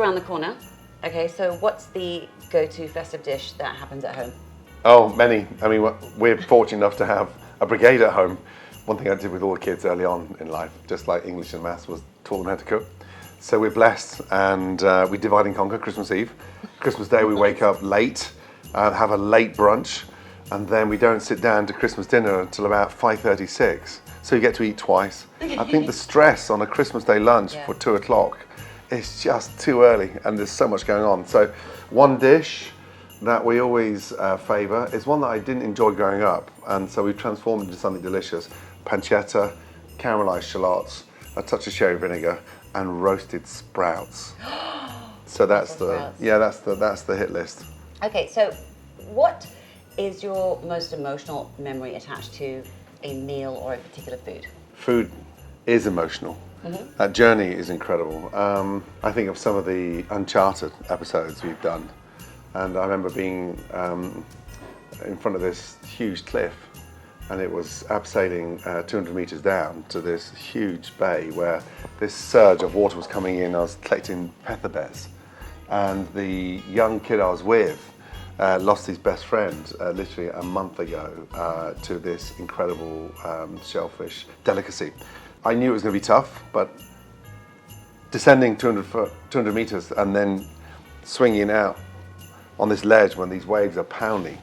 around the corner. Okay, so what's the go-to festive dish that happens at home? Oh, many. I mean, we're fortunate enough to have a brigade at home. One thing I did with all the kids early on in life, just like English and maths, was taught them how to cook. So we're blessed, and we divide and conquer Christmas Eve. Christmas Day we wake up late, have a late brunch, and then we don't sit down to Christmas dinner until about 5:36. So you get to eat twice. I think the stress on a Christmas Day lunch for 2 o'clock is just too early, and there's so much going on. So one dish that we always favour is one that I didn't enjoy growing up, and so we've transformed into something delicious. Pancetta, caramelised shallots, a touch of sherry vinegar, and roasted sprouts. So that's that's the hit list. Okay, so what is your most emotional memory attached to a meal or a particular food? Food is emotional. That journey is incredible. I think of some of the Uncharted episodes we've done, and I remember being in front of this huge cliff, and it was abseiling 200 meters down to this huge bay where this surge of water was coming in. I was collecting pepper bears, and the young kid I was with lost his best friend literally a month ago to this incredible shellfish delicacy. I knew it was going to be tough, but descending 200 meters and then swinging out on this ledge when these waves are pounding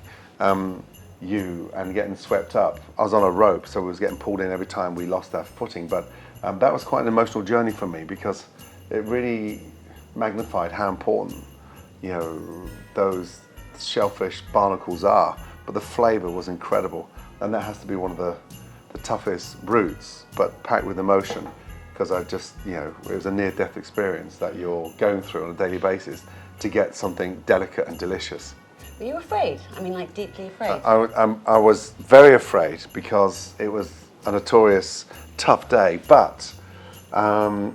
you and getting swept up. I was on a rope, so we was getting pulled in every time we lost our footing, but that was quite an emotional journey for me because it really magnified how important, you know, those shellfish barnacles are, but the flavour was incredible, and that has to be one of the toughest routes, but packed with emotion, because I just, you know, it was a near-death experience that you're going through on a daily basis to get something delicate and delicious. Were you afraid? I mean, like deeply afraid? I was very afraid because it was a notorious tough day, but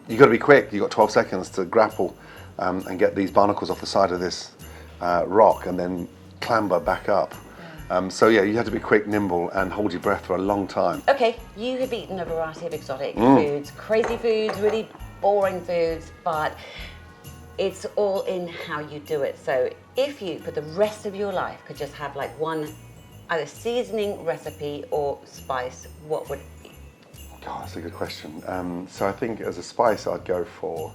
you've got to be quick. You've got 12 seconds to grapple and get these barnacles off the side of this rock and then clamber back up. So yeah, you had to be quick, nimble, and hold your breath for a long time. Okay, you have eaten a variety of exotic foods, crazy foods, really boring foods, but it's all in how you do it. So if you, for the rest of your life, could just have like one either seasoning recipe or spice, what would it be? God, that's a good question. So I think as a spice, I'd go for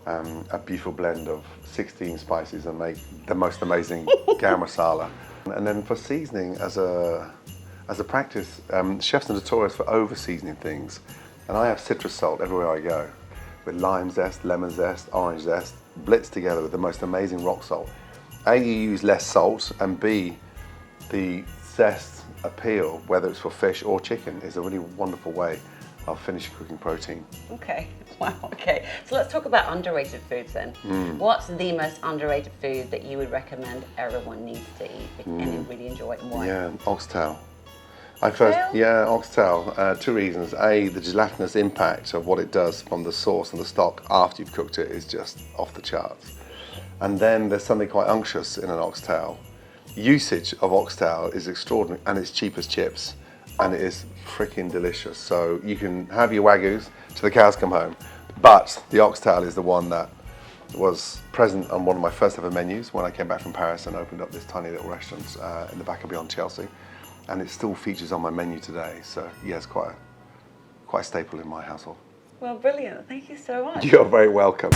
a beautiful blend of 16 spices and make the most amazing garam masala. And then for seasoning, as a practice, chefs are notorious for over seasoning things, and I have citrus salt everywhere I go, with lime zest, lemon zest, orange zest, blitzed together with the most amazing rock salt. A, you use less salt, and B, the zest appeal, whether it's for fish or chicken, is a really wonderful way of finishing cooking protein. Okay, wow, okay. So let's talk about underrated foods then. What's the most underrated food that you would recommend everyone needs to eat and really enjoy it, and why? Yeah, oxtail. Oxtail. 2 reasons. A, the gelatinous impact of what it does from the sauce and the stock after you've cooked it is just off the charts. And then there's something quite unctuous in an oxtail. Usage of oxtail is extraordinary, and it's cheap as chips, and it is freaking delicious. So you can have your wagyus till the cows come home, but the oxtail is the one that was present on one of my first ever menus when I came back from Paris and opened up this tiny little restaurant in the back of Beyond Chelsea, and it still features on my menu today. So yeah, it's quite a staple in my household. Well, brilliant. Thank you so much. You're very welcome.